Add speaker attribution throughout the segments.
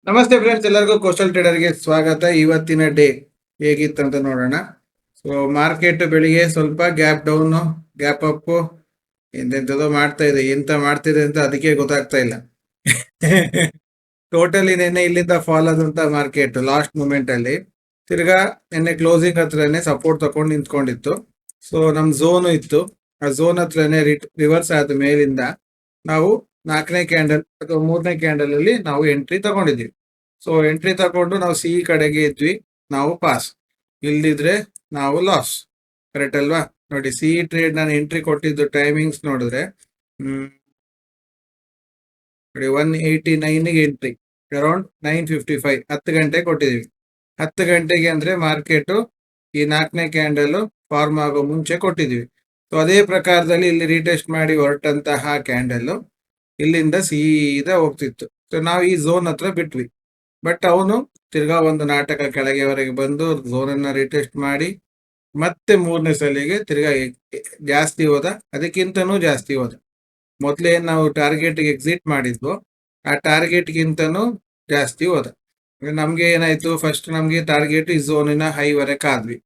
Speaker 1: ನಮಸ್ತೆ ಫ್ರೆಂಡ್ಸ್, ಎಲ್ಲರಿಗೂ ಕೋಸ್ಟಲ್ ಟ್ರೇಡರ್ಗೆ ಸ್ವಾಗತ. ಇವತ್ತಿನ ಡೇ ಹೇಗಿತ್ತು ಅಂತ ನೋಡೋಣ. ಸೊ ಮಾರ್ಕೆಟ್ ಬೆಳಿಗ್ಗೆ ಸ್ವಲ್ಪ ಗ್ಯಾಪ್ ಡೌನ್, ಗ್ಯಾಪ್ ಅಪ್, ಎಂತೆಂಥದೋ ಮಾಡ್ತಾ ಇದೆ. ಎಂತ ಮಾಡ್ತಿದೆ ಅಂತ ಅದಕ್ಕೆ ಗೊತ್ತಾಗ್ತಾ ಇಲ್ಲ. ಟೋಟಲಿ ನಿನ್ನೆ ಇಲ್ಲಿಂದ ಫಾಲ್ ಆದಂತ ಮಾರ್ಕೆಟ್ ಲಾಸ್ಟ್ ಮೂಮೆಂಟ್ ಅಲ್ಲಿ ತಿರ್ಗಾ ನಿನ್ನೆ ಕ್ಲೋಸಿಂಗ್ ಹತ್ರನೇ ಸಪೋರ್ಟ್ ತಗೊಂಡು ನಿಂತ್ಕೊಂಡಿತ್ತು. ಸೊ ನಮ್ ಝೋನ್ ಇತ್ತು, ಆ ಝೋನ್ ಹತ್ರನೇ ರಿವರ್ಸ್ ಆದ ಮೇಲಿಂದ ನಾವು 4ನೇ ಕ್ಯಾಂಡಲ್ ಅಥವಾ 3ನೇ ಕ್ಯಾಂಡಲ್ ಅಲ್ಲಿ ನಾವು ಎಂಟ್ರಿ ತಗೊಂಡಿದ್ವಿ. ಸೊ ಎಂಟ್ರಿ ತಗೊಂಡು ನಾವು ಸಿ ಕಡೆಗೆ ಇದ್ವಿ, ನಾವು ಪಾಸ್. ಇಲ್ದಿದ್ರೆ ನಾವು ಲಾಸ್. ಕರೆಕ್ಟ್ ಅಲ್ವಾ? ನೋಡಿ, ಸಿ ಟ್ರೇಡ್ ನಾನು ಎಂಟ್ರಿ ಕೊಟ್ಟಿದ್ದು ಟೈಮಿಂಗ್ಸ್ ನೋಡಿದ್ರೆ ನೋಡಿ 189ಗೆ ಎಂಟ್ರಿ, ಅರೌಂಡ್ 9:55, 10 ಗಂಟೆ ಕೊಟ್ಟಿದೀವಿ. 10 ಗಂಟೆಗೆ ಅಂದ್ರೆ ಮಾರ್ಕೆಟ್ ಈ 4ನೇ ಕ್ಯಾಂಡಲ್ ಫಾರ್ಮ್ ಆಗೋ ಮುಂಚೆ ಕೊಟ್ಟಿದೀವಿ. ಸೊ ಅದೇ ಪ್ರಕಾರದಲ್ಲಿ ಇಲ್ಲಿ ರೀಟೆಸ್ಟ್ ಮಾಡಿ ಹೊರಟಂತಹ ಕ್ಯಾಂಡಲ್ ಇಲ್ಲಿಂದ ಸೀದಾ ಹೋಗ್ತಿತ್ತು. ಸೊ ನಾವು ಈ ಝೋನ್ ಹತ್ರ ಬಿಟ್ವಿ. ಬಟ್ ಅವನು ತಿರ್ಗಾ ಒಂದು ನಾಟಕ ಕೆಳಗೆವರೆಗೆ ಬಂದು ಝೋನ್ ಅನ್ನ ರಿಟೆಸ್ಟ್ ಮಾಡಿ ಮತ್ತೆ 3ನೇ ಸಲಿಗೆ ತಿರ್ಗಾ ಜಾಸ್ತಿ ಹೋದ, ಅದಕ್ಕಿಂತನೂ ಜಾಸ್ತಿ ಹೋದ. ಮೊದ್ಲೇನ್ ನಾವು ಟಾರ್ಗೆಟ್ ಎಕ್ಸಿಟ್ ಮಾಡಿದ್ವು, ಆ ಟಾರ್ಗೆಟ್ ಗಿಂತನೂ ಜಾಸ್ತಿ ಹೋದ. ನಮ್ಗೆ ಏನಾಯ್ತು, ಫಸ್ಟ್ ನಮ್ಗೆ ಟಾರ್ಗೆಟ್ ಈ ಝೋನಿನ ಹೈ ವರೆಗೆ ಆದ್ವಿ.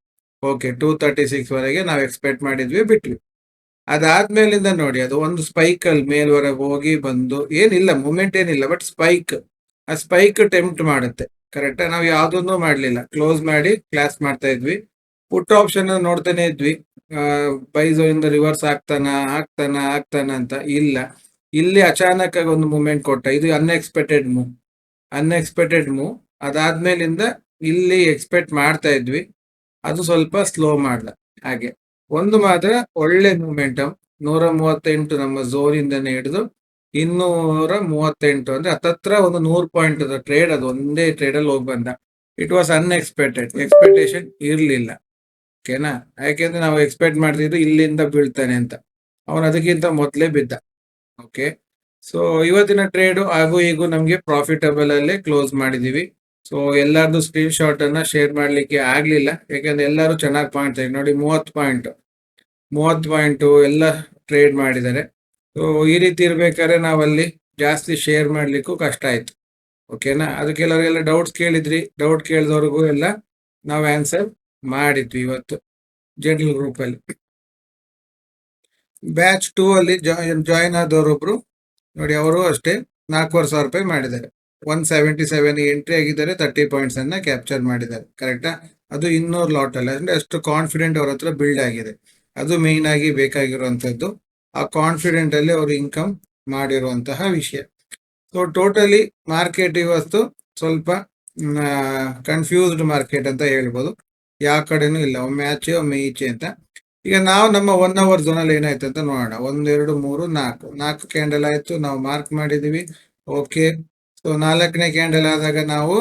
Speaker 1: ಓಕೆ, 236 ವರೆಗೆ ನಾವು ಎಕ್ಸ್ಪೆಕ್ಟ್ ಮಾಡಿದ್ವಿ, ಬಿಟ್ವಿ. ಅದಾದ್ಮೇಲಿಂದ ನೋಡಿ, ಅದು ಒಂದು ಸ್ಪೈಕ್ ಅಲ್ಲಿ ಮೇಲ್ವರೆಗೆ ಹೋಗಿ ಬಂದು, ಏನಿಲ್ಲ ಮೂಮೆಂಟ್ ಏನಿಲ್ಲ, ಬಟ್ ಸ್ಪೈಕ್, ಆ ಸ್ಪೈಕ್ ಟೆಂಪ್ಟ್ ಮಾಡುತ್ತೆ. ಕರೆಕ್ಟ್, ನಾವು ಯಾವ್ದನ್ನು ಮಾಡ್ಲಿಲ್ಲ, ಕ್ಲೋಸ್ ಮಾಡಿ ಕ್ಲಾಸ್ ಮಾಡ್ತಾ ಇದ್ವಿ. ಪುಟ್ ಆಪ್ಷನ್ ನೋಡ್ತಾನೆ ಇದ್ವಿ, ಬೈಸೋ ಇಂದ ರಿವರ್ಸ್ ಆಗ್ತಾನ ಅಂತ. ಇಲ್ಲ, ಇಲ್ಲಿ ಅಚಾನಕ್ ಆಗಿ ಒಂದು ಮೂವ್ಮೆಂಟ್ ಕೊಟ್ಟ, ಇದು ಅನ್ಎಕ್ಸ್ಪೆಕ್ಟೆಡ್ ಮೂವ್. ಅದಾದ್ಮೇಲಿಂದ ಇಲ್ಲಿ ಎಕ್ಸ್ಪೆಕ್ಟ್ ಮಾಡ್ತಾ ಇದ್ವಿ, ಅದು ಸ್ವಲ್ಪ ಸ್ಲೋ ಮಾಡ್ದ. ಹಾಗೆ ಒಂದು ಮಾತ್ರ ಒಳ್ಳೆ ಮೂಮೆಂಟಮ್, 138 ನಮ್ಮ ಝೋನ್ ಇಂದನೇ ಹಿಡಿದು 238, ಅಂದ್ರೆ ಹತ್ತತ್ರ ಒಂದು 100 ಪಾಯಿಂಟ್ ಟ್ರೇಡ್, ಅದು ಒಂದೇ ಟ್ರೇಡ್ ಅಲ್ಲಿ ಹೋಗಿ ಬಂದ. ಇಟ್ ವಾಸ್ ಅನ್ಎಕ್ಸ್ಪೆಕ್ಟೆಡ್, ಎಕ್ಸ್ಪೆಕ್ಟೇಷನ್ ಇರ್ಲಿಲ್ಲ. ಓಕೆನಾ? ಯಾಕೆಂದ್ರೆ ನಾವು ಎಕ್ಸ್ಪೆಕ್ಟ್ ಮಾಡ್ತಿದ್ದು ಇಲ್ಲಿಂದ ಬೀಳ್ತಾನೆ ಅಂತ, ಅವನು ಅದಕ್ಕಿಂತ ಮೊದಲೇ ಬಿದ್ದ. ಓಕೆ, ಸೊ ಇವತ್ತಿನ ಟ್ರೇಡ್ ಹಾಗೂ ಈಗ ನಮ್ಗೆ ಪ್ರಾಫಿಟಬಲ್ ಅಲ್ಲೇ ಕ್ಲೋಸ್ ಮಾಡಿದೀವಿ. ಸೊ ಎಲ್ಲಾರ್ದು ಸ್ಕ್ರೀನ್ ಶಾಟ್ ಅನ್ನ ಶೇರ್ ಮಾಡ್ಲಿಕ್ಕೆ ಆಗ್ಲಿಲ್ಲ, ಯಾಕಂದ್ರೆ ಎಲ್ಲರೂ ಚೆನ್ನಾಗಿ ಪಾಯಿಂಟ್ ತೆಗೆದು ನೋಡಿ, 30 ಪಾಯಿಂಟ್ ಎಲ್ಲ ಟ್ರೇಡ್ ಮಾಡಿದ್ದಾರೆ. ಸೊ ಈ ರೀತಿ ಇರ್ಬೇಕಾದ್ರೆ ನಾವಲ್ಲಿ ಜಾಸ್ತಿ ಶೇರ್ ಮಾಡ್ಲಿಕ್ಕೂ ಕಷ್ಟ ಆಯ್ತು. ಓಕೆನಾ? ಅದು ಕೆಲವರಿಗೆಲ್ಲ ಡೌಟ್ಸ್ ಕೇಳಿದ್ರಿ, ಡೌಟ್ ಕೇಳಿದವ್ರಿಗೂ ಎಲ್ಲ ನಾವು ಆನ್ಸರ್ ಮಾಡಿದ್ವಿ ಇವತ್ತು ಜನರಲ್ ಗ್ರೂಪ್ ಅಲ್ಲಿ. ಬ್ಯಾಚ್ 2 ಅಲ್ಲಿ ಜಾಯಿನ್ ಆದವರೊಬ್ರು ನೋಡಿ, ಅವರು ಅಷ್ಟೇ 4,500 ರೂಪಾಯಿ ಮಾಡಿದ್ದಾರೆ. 177 ಎಂಟ್ರಿ ಆಗಿದ್ದಾರೆ, 30 ಪಾಯಿಂಟ್ಸ್ ಅನ್ನ ಕ್ಯಾಪ್ಚರ್ ಮಾಡಿದ್ದಾರೆ. ಕರೆಕ್ಟಾ? ಅದು 200 ಲಾಟ್ ಅಲ್ಲಿ, ಅಂದ್ರೆ ಅಷ್ಟು ಕಾನ್ಫಿಡೆಂಟ್ ಅವ್ರ ಹತ್ರ ಬಿಲ್ಡ್ ಆಗಿದೆ. ಅದು ಮೇನ್ ಆಗಿ ಬೇಕಾಗಿರುವಂತದ್ದು, ಆ ಕಾನ್ಫಿಡೆಂಟ್ ಅಲ್ಲಿ ಅವರು ಇನ್ಕಮ್ ಮಾಡಿರುವಂತಹ ವಿಷಯ. ಸೊ ಟೋಟಲಿ ಮಾರ್ಕೆಟ್ ಇವತ್ತು ಸ್ವಲ್ಪ ಕನ್ಫ್ಯೂಸ್ಡ್ ಮಾರ್ಕೆಟ್ ಅಂತ ಹೇಳ್ಬೋದು. ಯಾವ ಕಡೆನೂ ಇಲ್ಲ, ಒಮ್ಮೆ ಆಚೆ ಒಮ್ಮೆ ಈಚೆ ಅಂತ. ಈಗ ನಾವು ನಮ್ಮ 1 ಅವರ್ ಝೋನ್ ಅಲ್ಲಿ ಏನಾಯ್ತು ಅಂತ ನೋಡೋಣ. 1 2 3 4 ಕ್ಯಾಂಡಲ್ ಆಯ್ತು, ನಾವು ಮಾರ್ಕ್ ಮಾಡಿದೀವಿ. ಓಕೆ, ಸೊ 4ನೇ ಕ್ಯಾಂಡಲ್ ಆದಾಗ ನಾವು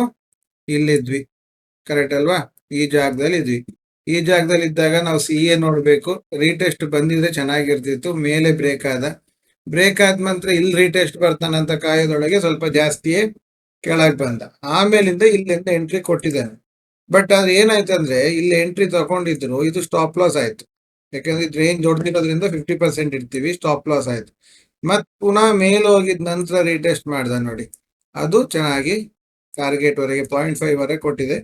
Speaker 1: ಇಲ್ಲಿದ್ವಿ. ಕರೆಕ್ಟ್ ಅಲ್ವಾ? ಈ ಜಾಗದಲ್ಲಿ ಇದ್ವಿ. ಈ ಜಾಗದಲ್ಲಿ ಇದ್ದಾಗ ನಾವು ಸಿ ಎ ನೋಡ್ಬೇಕು. ರೀಟೆಸ್ಟ್ ಬಂದಿದ್ರೆ ಚೆನ್ನಾಗಿರ್ತಿತ್ತು, ಮೇಲೆ ಬ್ರೇಕ್ ಆದ ನಂತರ ಇಲ್ಲಿ ರೀಟೆಸ್ಟ್ ಬರ್ತಾನಂತ ಕಾಯೋದೊಳಗೆ ಸ್ವಲ್ಪ ಜಾಸ್ತಿಯೇ ಕೆಳಗೆ ಬಂದ. ಆಮೇಲಿಂದ ಇಲ್ಲಿಂದ ಎಂಟ್ರಿ ಕೊಟ್ಟಿದ್ದಾನೆ. ಬಟ್ ಅದು ಏನಾಯ್ತು ಅಂದ್ರೆ, ಇಲ್ಲಿ ಎಂಟ್ರಿ ತಗೊಂಡಿದ್ರು, ಇದು ಸ್ಟಾಪ್ ಲಾಸ್ ಆಯ್ತು. ಯಾಕಂದ್ರೆ ಇದು ರೇಂಜ್ ಹೊಡೆದಿರೋದ್ರಿಂದ 50% ಇಡ್ತೀವಿ, ಸ್ಟಾಪ್ ಲಾಸ್ ಆಯ್ತು. ಮತ್ ಪುನಃ ಮೇಲೆ ಹೋಗಿದ ನಂತರ ರೀಟೆಸ್ಟ್ ಮಾಡ್ದ ನೋಡಿ, ಅದು ಚೆನ್ನಾಗಿ ಟಾರ್ಗೆಟ್ ವರೆಗೆ 0.5 ವರೆಗೆ ಕೊಟ್ಟಿದೆ.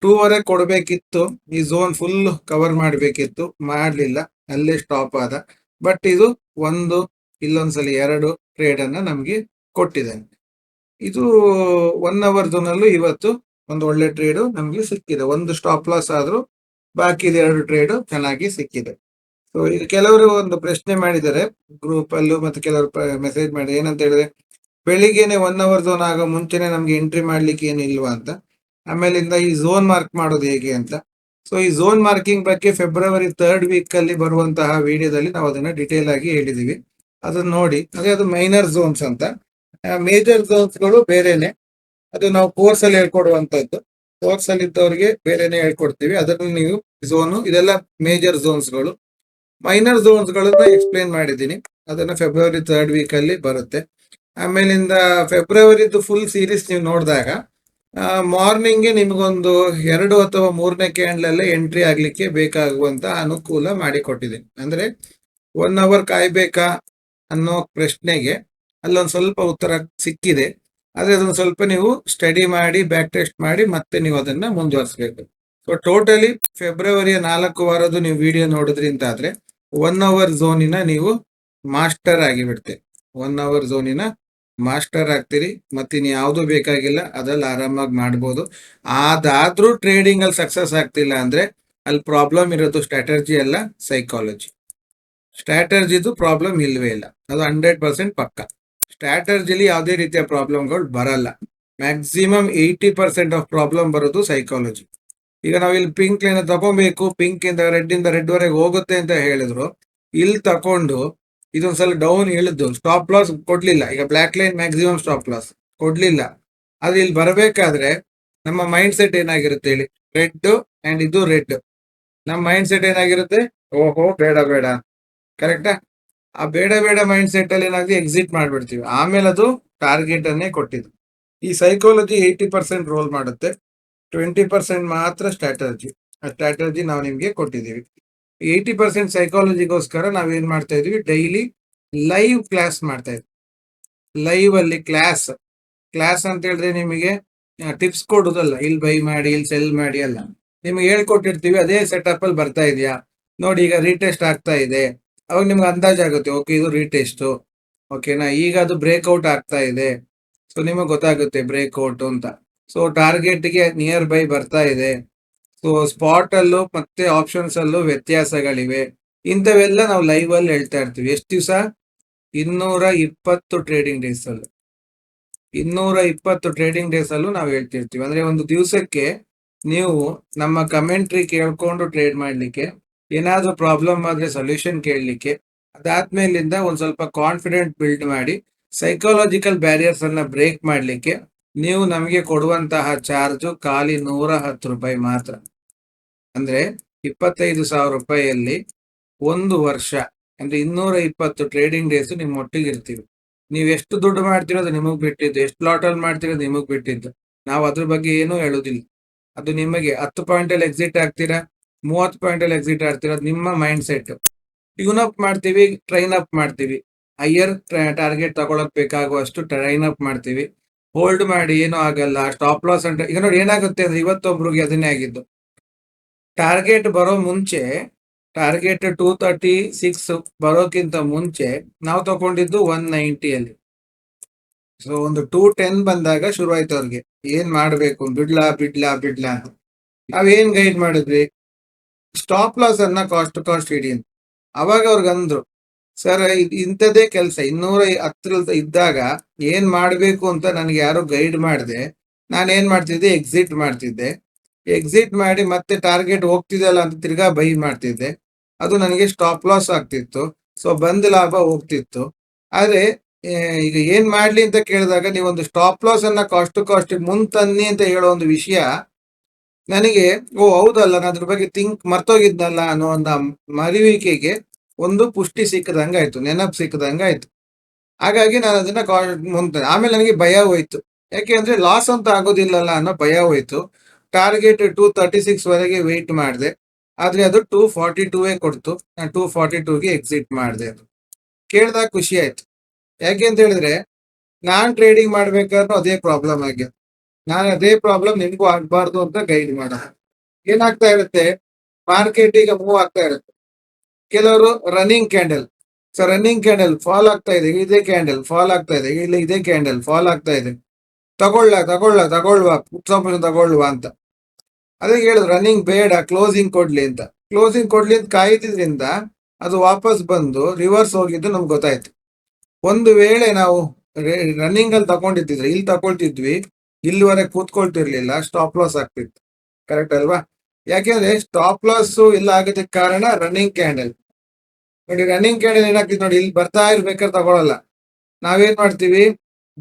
Speaker 1: 2 ವರೆಗೆ ಕೊಡ್ಬೇಕಿತ್ತು, ಈ ಝೋನ್ ಫುಲ್ ಕವರ್ ಮಾಡ್ಬೇಕಿತ್ತು, ಮಾಡ್ಲಿಲ್ಲ, ಅಲ್ಲೇ ಸ್ಟಾಪ್ ಆದ. ಬಟ್ ಇದು ಇಲ್ಲೊಂದ್ಸಲಿ 2 ಟ್ರೇಡ್ ಅನ್ನ ನಮ್ಗೆ ಕೊಟ್ಟಿದ್ದಾನೆ. ಇದು 1 ಅವರ್ ಝೋನ್ ಅಲ್ಲೂ ಇವತ್ತು ಒಂದು ಒಳ್ಳೆ ಟ್ರೇಡ್ ನಮ್ಗೆ ಸಿಕ್ಕಿದೆ. ಒಂದು ಸ್ಟಾಪ್ ಲಾಸ್ ಆದ್ರೂ ಬಾಕಿ 2 ಟ್ರೇಡ್ ಚೆನ್ನಾಗಿ ಸಿಕ್ಕಿದೆ. ಸೊ ಈಗ ಕೆಲವರು ಒಂದು ಪ್ರಶ್ನೆ ಮಾಡಿದ್ದಾರೆ ಗ್ರೂಪ್ ಅಲ್ಲೂ, ಮತ್ತೆ ಕೆಲವರು ಮೆಸೇಜ್ ಮಾಡಿ, ಏನಂತ ಹೇಳಿದ್ರೆ, ಬೆಳಿಗ್ಗೆನೆ 1 ಅವರ್ ಝೋನ್ ಆಗೋ ಮುಂಚೆನೆ ನಮ್ಗೆ ಎಂಟ್ರಿ ಮಾಡ್ಲಿಕ್ಕೆ ಏನಿಲ್ವಾ ಅಂತ. ಆಮೇಲಿಂದ ಈ ಝೋನ್ ಮಾರ್ಕ್ ಮಾಡೋದು ಹೇಗೆ ಅಂತ. ಸೊ ಈ ಝೋನ್ ಮಾರ್ಕಿಂಗ್ ಬಗ್ಗೆ ಫೆಬ್ರವರಿ 3rd ವೀಕ್ ಅಲ್ಲಿ ಬರುವಂತಹ ವಿಡಿಯೋದಲ್ಲಿ ನಾವು ಅದನ್ನ ಡಿಟೇಲ್ ಆಗಿ ಹೇಳಿದೀವಿ, ಅದನ್ನ ನೋಡಿ. ಅದು ಮೈನರ್ ಝೋನ್ಸ್ ಅಂತ, ಮೇಜರ್ ಝೋನ್ಸ್ ಗಳು ಬೇರೆನೆ, ಅದು ನಾವು ಕೋರ್ಸ್ ಅಲ್ಲಿ ಹೇಳ್ಕೊಡುವಂತದ್ದು. ಕೋರ್ಸ್ ಅಲ್ಲಿ ಇದ್ದವರಿಗೆ ಬೇರೆನೆ ಹೇಳ್ಕೊಡ್ತೀವಿ, ಅದನ್ನು ನೀವು ಝೋನು, ಇದೆಲ್ಲ ಮೇಜರ್ ಝೋನ್ಸ್ ಗಳು. ಮೈನರ್ ಝೋನ್ಸ್ ಗಳನ್ನ ಎಕ್ಸ್ಪ್ಲೇನ್ ಮಾಡಿದ್ದೀನಿ, ಅದನ್ನ ಫೆಬ್ರವರಿ 3rd ವೀಕ್ ಅಲ್ಲಿ ಬರುತ್ತೆ. ಆಮೇಲಿಂದ ಫೆಬ್ರವರಿದು ಫುಲ್ ಸೀರೀಸ್ ನೀವು ನೋಡಿದಾಗ ಮಾರ್ನಿಂಗ್ ನಿಮ್ಗೊಂದು 2 ಅಥವಾ 3ನೇ ಕ್ಯಾಂಡಲ್ ಅಲ್ಲೇ ಎಂಟ್ರಿ ಆಗ್ಲಿಕ್ಕೆ ಬೇಕಾಗುವಂತ ಅನುಕೂಲ ಮಾಡಿಕೊಟ್ಟಿದ್ದೀನಿ. ಅಂದ್ರೆ 1 ಅವರ್ ಕಾಯ್ಬೇಕಾ ಅನ್ನೋ ಪ್ರಶ್ನೆಗೆ ಅಲ್ಲೊಂದ್ ಸ್ವಲ್ಪ ಉತ್ತರ ಸಿಕ್ಕಿದೆ. ಆದ್ರೆ ಅದನ್ನ ಸ್ವಲ್ಪ ನೀವು ಸ್ಟಡಿ ಮಾಡಿ ಬ್ಯಾಕ್ ಟೆಸ್ಟ್ ಮಾಡಿ ಮತ್ತೆ ನೀವು ಅದನ್ನ ಮುಂದುವರಿಸಬೇಕು. ಸೊ ಟೋಟಲಿ ಫೆಬ್ರವರಿಯ 4 ವಾರದ್ದು ನೀವು ವಿಡಿಯೋ ನೋಡಿದ್ರಿ ಆದ್ರೆ 1 ಅವರ್ ಝೋನಿನ ನೀವು ಮಾಸ್ಟರ್ ಆಗಿಬಿಡ್ತೆ. 1 ಅವರ್ ಝೋನಿನ ಮಾಸ್ಟರ್ ಆಗ್ತೀರಿ. ಮತ್ತೆ ಇನ್ನು ಯಾವುದು ಬೇಕಾಗಿಲ್ಲ, ಅದ್ರಲ್ಲಿ ಆರಾಮಾಗಿ ಮಾಡ್ಬೋದು. ಅದಾದ್ರೂ ಟ್ರೇಡಿಂಗ್ ಅಲ್ಲಿ ಸಕ್ಸಸ್ ಆಗ್ತಿಲ್ಲ ಅಂದ್ರೆ ಅಲ್ಲಿ ಪ್ರಾಬ್ಲಮ್ ಇರೋದು ಸ್ಟ್ರಾಟಜಿ ಅಲ್ಲ, ಸೈಕಾಲಜಿ. ಸ್ಟ್ರಾಟಜಿದು ಪ್ರಾಬ್ಲಮ್ ಇಲ್ವೇ ಇಲ್ಲ, ಅದು 100% ಪಕ್ಕ. ಸ್ಟ್ರಾಟಜಿಲಿ ಯಾವುದೇ ರೀತಿಯ ಪ್ರಾಬ್ಲಮ್ಗಳು ಬರಲ್ಲ. ಮ್ಯಾಕ್ಸಿಮಮ್ 80% ಆಫ್ ಪ್ರಾಬ್ಲಮ್ ಬರೋದು ಸೈಕಾಲಜಿ. ಈಗ ನಾವು ಇಲ್ಲಿ ಪಿಂಕ್ ಲೈನ್ ತಗೋಬೇಕು, ಪಿಂಕ್ ಇಂದ ರೆಡ್ ವರೆಗೆ ಹೋಗುತ್ತೆ ಅಂತ ಹೇಳಿದ್ರು. ಇಲ್ಲಿ ತಕೊಂಡು ಇದೊಂದ್ಸಲ ಡೌನ್ ಇಳಿದು ಸ್ಟಾಪ್ ಲಾಸ್ ಕೊಡ್ಲಿಲ್ಲ. ಈಗ black line maximum stop loss ಕೊಡ್ಲಿಲ್ಲ. ಅದು ಇಲ್ಲಿ ಬರಬೇಕಾದ್ರೆ ನಮ್ಮ ಮೈಂಡ್ ಸೆಟ್ ಏನಾಗಿರುತ್ತೆ ಹೇಳಿ? ರೆಡ್ ಅಂಡ್ ಇದು ರೆಡ್. ನಮ್ಮ ಮೈಂಡ್ ಸೆಟ್ ಏನಾಗಿರುತ್ತೆ? ಓಹೋ ಬೇಡ ಬೇಡ, ಕರೆಕ್ಟಾ? ಆ ಬೇಡ ಬೇಡ ಮೈಂಡ್ ಸೆಟ್ ಅಲ್ಲಿ ಏನಾಗಿ ಎಕ್ಸಿಟ್ ಮಾಡ್ಬಿಡ್ತೀವಿ. ಆಮೇಲೆ ಅದು ಟಾರ್ಗೆಟ್ ಅನ್ನೇ ಕೊಟ್ಟಿದ್ದು. ಈ ಸೈಕಾಲಜಿ 80% ರೋಲ್ ಮಾಡುತ್ತೆ, 20% ಮಾತ್ರ ಸ್ಟ್ರಾಟಜಿ. ಆ ಸ್ಟ್ರಾಟಜಿ ನಾವು ನಿಮ್ಗೆ ಕೊಟ್ಟಿದ್ದೀವಿ. 80% ಸೈಕಾಲಜಿಗೋಸ್ಕರ ನಾವೇನ್ ಮಾಡ್ತಾ ಇದೀವಿ? ಡೈಲಿ ಲೈವ್ ಕ್ಲಾಸ್ ಮಾಡ್ತಾ ಇದ್ವಿ. ಲೈವ್ ಅಲ್ಲಿ ಕ್ಲಾಸ್ ಅಂತ ಹೇಳಿದ್ರೆ ನಿಮಗೆ ಟಿಪ್ಸ್ ಕೊಡುದಲ್ಲ, ಇಲ್ಲಿ ಬೈ ಮಾಡಿ ಇಲ್ಲಿ ಸೆಲ್ ಮಾಡಿ ಅಲ್ಲ. ನಿಮ್ಗೆ ಹೇಳ್ಕೊಟ್ಟಿರ್ತೀವಿ, ಅದೇ ಸೆಟಪ್ ಅಲ್ಲಿ ಬರ್ತಾ ಇದೆಯಾ ನೋಡಿ. ಈಗ ರೀಟೆಸ್ಟ್ ಆಗ್ತಾ ಇದೆ, ಅವಾಗ ನಿಮ್ಗೆ ಅಂದಾಜಾಗುತ್ತೆ, ಓಕೆ ಇದು ರೀಟೆಸ್ಟ್, ಓಕೆನಾ? ಈಗ ಅದು ಬ್ರೇಕ್ಔಟ್ ಆಗ್ತಾ ಇದೆ, ಸೊ ನಿಮಗೆ ಗೊತ್ತಾಗುತ್ತೆ ಬ್ರೇಕ್ಔಟ್ ಅಂತ. ಸೊ ಟಾರ್ಗೆಟ್ಗೆ ನಿಯರ್ ಬೈ ಬರ್ತಾ ಇದೆ. ಸೊ ಸ್ಪಾಟ್ ಅಲ್ಲೂ ಮತ್ತೆ ಆಪ್ಷನ್ಸ್ ಅಲ್ಲೂ ವ್ಯತ್ಯಾಸಗಳಿವೆ. ಇಂಥವೆಲ್ಲ ನಾವು ಲೈವ್ ಅಲ್ಲಿ ಹೇಳ್ತಾ ಇರ್ತೀವಿ. ಎಷ್ಟು ದಿವಸ? 220 ಟ್ರೇಡಿಂಗ್ ಡೇಸ್ ಅಲ್ಲೂ 220 ಟ್ರೇಡಿಂಗ್ ಡೇಸ್ ಅಲ್ಲೂ ನಾವು ಹೇಳ್ತಿರ್ತೀವಿ. ಅಂದ್ರೆ ಒಂದು ದಿವಸಕ್ಕೆ ನೀವು ನಮ್ಮ ಕಮೆಂಟ್ರಿ ಕೇಳ್ಕೊಂಡು ಟ್ರೇಡ್ ಮಾಡ್ಲಿಕ್ಕೆ, ಏನಾದ್ರೂ ಪ್ರಾಬ್ಲಮ್ ಆದ್ರೆ ಸೊಲ್ಯೂಷನ್ ಕೇಳಲಿಕ್ಕೆ, ಅದಾದ್ಮೇಲಿಂದ ಒಂದ್ ಸ್ವಲ್ಪ ಕಾನ್ಫಿಡೆಂಟ್ ಬಿಲ್ಡ್ ಮಾಡಿ ಸೈಕಾಲಜಿಕಲ್ ಬ್ಯಾರಿಯರ್ಸ್ ಅನ್ನ ಬ್ರೇಕ್ ಮಾಡ್ಲಿಕ್ಕೆ ನೀವು ನಮಗೆ ಕೊಡುವಂತಹ ಚಾರ್ಜು ಖಾಲಿ 110 ರೂಪಾಯಿ ಮಾತ್ರ. ಅಂದ್ರೆ 25,000 ರೂಪಾಯಿಯಲ್ಲಿ 1 ವರ್ಷ ಅಂದ್ರೆ 220 ಟ್ರೇಡಿಂಗ್ ಡೇಸ್ ನಿಮ್ ಒಟ್ಟಿಗೆ ಇರ್ತೀವಿ. ನೀವು ಎಷ್ಟು ದುಡ್ಡು ಮಾಡ್ತಿರೋದು ನಿಮಗ್ ಬಿಟ್ಟಿದ್ದು, ಎಷ್ಟು ಲಾಟ್ ಅಲ್ಲಿ ಮಾಡ್ತಿರೋದು ನಿಮಗ್ ಬಿಟ್ಟಿದ್ದು. ನಾವು ಅದ್ರ ಬಗ್ಗೆ ಏನೂ ಹೇಳುದಿಲ್ಲ. ಅದು ನಿಮಗೆ 10 ಪಾಯಿಂಟ್ ಅಲ್ಲಿ ಎಕ್ಸಿಟ್ ಆಗ್ತೀರಾ, 30 ಪಾಯಿಂಟ್ ಅಲ್ಲಿ ಎಕ್ಸಿಟ್ ಆಗ್ತೀರಾ, ನಿಮ್ಮ ಮೈಂಡ್ ಸೆಟ್. ಟ್ಯೂನ್ ಅಪ್ ಮಾಡ್ತೀವಿ, ಟ್ರೈನ್ ಅಪ್ ಮಾಡ್ತೀವಿ. ಹೈಯರ್ ಟಾರ್ಗೆಟ್ ತಗೊಳಕ್ ಬೇಕಾಗುವಷ್ಟು ಟ್ರೈನ್ ಅಪ್ ಮಾಡ್ತೀವಿ. ಹೋಲ್ಡ್ ಮಾಡಿ ಏನೂ ಆಗಲ್ಲ. ಸ್ಟಾಪ್ ಲಾಸ್ ಅಂತ ಈಗ ನೋಡಿ ಏನಾಗುತ್ತೆ ಅಂದ್ರೆ, ಇವತ್ತೊಬ್ರಿಗೆ ಅದನ್ನೇ ಆಗಿದ್ದು. ಟಾರ್ಗೆಟ್ ಬರೋ ಮುಂಚೆ, ಟಾರ್ಗೆಟ್ 236 ಬರೋಕ್ಕಿಂತ ಮುಂಚೆ ನಾವು ತಗೊಂಡಿದ್ದು 190 ಅಲ್ಲಿ. ಸೊ ಒಂದು 210 ಬಂದಾಗ ಶುರು ಆಯ್ತು ಅವ್ರಿಗೆ, ಏನ್ ಮಾಡ್ಬೇಕು, ಬಿಡ್ಲಾ ಅಂತ. ನಾವೇನ್ ಗೈಡ್ ಮಾಡಿದ್ವಿ? ಸ್ಟಾಪ್ ಲಾಸ್ ಅನ್ನ ಕಾಸ್ಟ್ ಇಡಿ ಅಂತ. ಅವಾಗ ಅವ್ರಿಗೆ ಅಂದ್ರು, ಸರ್ ಇಂಥದೇ ಕೆಲಸ 210 ಇದ್ದಾಗ ಏನ್ ಮಾಡ್ಬೇಕು ಅಂತ ನನಗೆ ಯಾರು ಗೈಡ್ ಮಾಡದೆ ನಾನೇನ್ ಮಾಡ್ತಿದ್ದೆ? ಎಕ್ಸಿಟ್ ಮಾಡಿ ಮತ್ತೆ ಟಾರ್ಗೆಟ್ ಹೋಗ್ತಿದೆಯಲ್ಲ ಅಂತ ತಿರ್ಗಾ ಬೈ ಮಾಡ್ತಿದ್ದೆ. ಅದು ನನಗೆ ಸ್ಟಾಪ್ ಲಾಸ್ ಆಗ್ತಿತ್ತು. ಸೊ ಬಂದ್ ಲಾಭ ಹೋಗ್ತಿತ್ತು. ಆದ್ರೆ ಈಗ ಏನ್ ಮಾಡ್ಲಿ ಅಂತ ಕೇಳಿದಾಗ ನೀವೊಂದು ಸ್ಟಾಪ್ ಲಾಸ್ ಅನ್ನ ಕಾಸ್ಟ್ ಮುಂದ್ ತನ್ನಿ ಅಂತ ಹೇಳೋ ಒಂದು ವಿಷಯ ನನಗೆ, ಓ ಹೌದಲ್ಲ, ನಾನು ಅದ್ರ ಬಗ್ಗೆ ಮರ್ತೋಗಿದ್ನಲ್ಲ ಅನ್ನೋ ಒಂದು ಮರಿವಿಕೆಗೆ ಒಂದು ಪುಷ್ಟಿ ಸಿಕ್ಕದಂಗಾಯ್ತು, ನೆನಪು ಸಿಕ್ಕದಂಗಾಯ್ತು. ಹಾಗಾಗಿ ನಾನು ಅದನ್ನ ಮುಂದೆ ಆಮೇಲೆ ನನಗೆ ಭಯ ಹೋಯ್ತು. ಯಾಕೆ ಅಂದ್ರೆ ಲಾಸ್ ಅಂತ ಆಗೋದಿಲ್ಲಲ್ಲ ಅನ್ನೋ ಭಯ ಹೋಯ್ತು. ಟಾರ್ಗೆಟ್ 236 ವರೆಗೆ ವೆಯ್ಟ್ ಮಾಡಿದೆ, ಆದ್ರೆ ಅದು 242 ಕೊಡ್ತು. ನಾನು 242ಗೆ ಎಕ್ಸಿಟ್ ಮಾಡಿದೆ. ಅದು ಕೇಳಿದಾಗ ಖುಷಿ ಆಯ್ತು. ಯಾಕೆ ಅಂತ ಹೇಳಿದ್ರೆ ನಾನ್ ಟ್ರೇಡಿಂಗ್ ಮಾಡ್ಬೇಕಾದ್ರೂ ಅದೇ ಪ್ರಾಬ್ಲಮ್ ಆಗಿದೆ. ನಾನು ಅದೇ ಪ್ರಾಬ್ಲಮ್ ನಿಮ್ಗೂ ಆಗ್ಬಾರ್ದು ಅಂತ ಗೈಡ್ ಮಾಡ. ಏನಾಗ್ತಾ ಇರುತ್ತೆ, ಮಾರ್ಕೆಟ್ ಈಗ ಮೂವ್ ಆಗ್ತಾ ಇರುತ್ತೆ. ಕೆಲವರು running candle, running candle fall ಆಗ್ತಾ ಇದೆ, ಇದೇ ಕ್ಯಾಂಡಲ್ ಫಾಲ್ ಆಗ್ತಾ ಇದೆ, ಇಲ್ಲ ಇದೇ ಕ್ಯಾಂಡಲ್ ಫಾಲ್ ಆಗ್ತಾ ಇದೆ, ತಗೊಳ್ಳುವ ತಗೊಳ್ಳುವ ಅಂತ. ಅದಕ್ಕೆ ಹೇಳುದು ರನ್ನಿಂಗ್ ಬೇಡ, ಕ್ಲೋಸಿಂಗ್ ಕೊಡ್ಲಿ ಅಂತ ಕಾಯ್ತಿದ್ರಿಂದ ಅದು ವಾಪಸ್ ಬಂದು ರಿವರ್ಸ್ ಹೋಗಿದ್ದು ನಮ್ಗೆ ಗೊತ್ತಾಯ್ತು. ಒಂದು ವೇಳೆ ನಾವು ರನ್ನಿಂಗ್ ಅಲ್ಲಿ ತಗೊಂಡಿದ್ರೆ ಇಲ್ಲಿ ತಗೊಳ್ತಿದ್ವಿ, ಇಲ್ಲಿವರೆಗೆ ಕೂತ್ಕೊಳ್ತಿರ್ಲಿಲ್ಲ, ಸ್ಟಾಪ್ ಲಾಸ್ ಆಗ್ತಿತ್ತು. ಕರೆಕ್ಟ್ ಅಲ್ವಾ? ಯಾಕೆಂದ್ರೆ ಸ್ಟಾಪ್ ಲಾಸ್ ಇಲ್ಲ ಆಗೋದಕ್ಕೆ ಕಾರಣ ರನ್ನಿಂಗ್ ಕ್ಯಾಂಡಲ್. ನೋಡಿ ರನ್ನಿಂಗ್ ಕ್ಯಾಂಡಲ್ ಏನಾಗ್ತಿತ್ತು ನೋಡಿ, ಇಲ್ಲಿ ಬರ್ತಾ ಇರ್ಬೇಕಾದ್ರೆ ತಗೊಳಲ್ಲ. ನಾವೇನ್ ಮಾಡ್ತೀವಿ?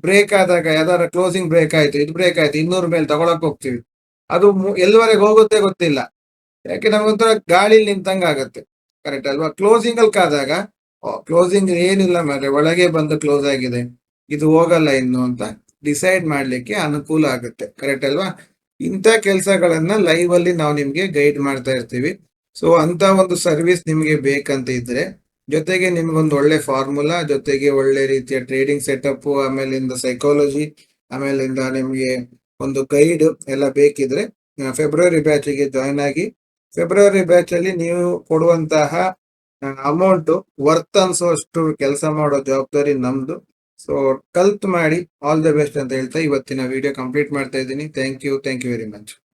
Speaker 1: ಬ್ರೇಕ್ ಆದಾಗ ಯಾವ್ದಾರ ಕ್ಲೋಸಿಂಗ್ ಬ್ರೇಕ್ ಆಯ್ತು, ಇದು ಬ್ರೇಕ್ ಆಯ್ತು, 200 ಮೇಲೆ ತಗೊಳಕ್ ಹೋಗ್ತೀವಿ. ಅದು ಎಲ್ಲಿವರೆಗೆ ಹೋಗುತ್ತೆ ಗೊತ್ತಿಲ್ಲ. ಯಾಕೆ ನಮ್ಗೊಂಥರ ಗಾಳಿ ನಿಂತಂಗ ಆಗತ್ತೆ. ಕರೆಕ್ಟ್ ಅಲ್ವಾ? ಕ್ಲೋಸಿಂಗ್ ಅಲ್ಲಿ ಕಾದಾಗ ಕ್ಲೋಸಿಂಗ್ ಏನಿಲ್ಲ ಮಾರ್ರೆ, ಒಳಗೆ ಬಂದು ಕ್ಲೋಸ್ ಆಗಿದೆ, ಇದು ಹೋಗಲ್ಲ ಇನ್ನು ಅಂತ ಡಿಸೈಡ್ ಮಾಡ್ಲಿಕ್ಕೆ ಅನುಕೂಲ ಆಗುತ್ತೆ. ಕರೆಕ್ಟ್ ಅಲ್ವಾ? ಇಂಥ ಕೆಲಸಗಳನ್ನ ಲೈವ್ ಅಲ್ಲಿ ನಾವು ನಿಮ್ಗೆ ಗೈಡ್ ಮಾಡ್ತಾ ಇರ್ತೀವಿ. ಸೊ ಅಂತ ಒಂದು ಸರ್ವಿಸ್ ನಿಮ್ಗೆ ಬೇಕಂತ ಇದ್ರೆ, ಜೊತೆಗೆ ನಿಮ್ಗೊಂದು ಒಳ್ಳೆ ಫಾರ್ಮುಲಾ, ಜೊತೆಗೆ ಒಳ್ಳೆ ರೀತಿಯ ಟ್ರೇಡಿಂಗ್ ಸೆಟಪ್, ಆಮೇಲಿಂದ ಸೈಕಾಲಜಿ, ಆಮೇಲಿಂದ ನಿಮ್ಗೆ ಒಂದು ಗೈಡ್ ಎಲ್ಲ ಬೇಕಿದ್ರೆ ಫೆಬ್ರವರಿ ಬ್ಯಾಚಿಗೆ ಜಾಯ್ನ್ ಆಗಿ. ಫೆಬ್ರವರಿ ಬ್ಯಾಚ್ ಅಲ್ಲಿ ನೀವು ಕೊಡುವಂತಹ ಅಮೌಂಟ್ ವರ್ತ್ ಅನ್ಸುವಷ್ಟು ಕೆಲಸ ಮಾಡೋ ಜವಾಬ್ದಾರಿ ನಮ್ದು. ಸೊ ಕಲ್ತ್ ಮಾಡಿ. ಆಲ್ ದ ಬೆಸ್ಟ್ ಅಂತ ಹೇಳ್ತಾ ಇವತ್ತಿನ ವಿಡಿಯೋ ಕಂಪ್ಲೀಟ್ ಮಾಡ್ತಾ ಇದ್ದೀನಿ. Thank you very much.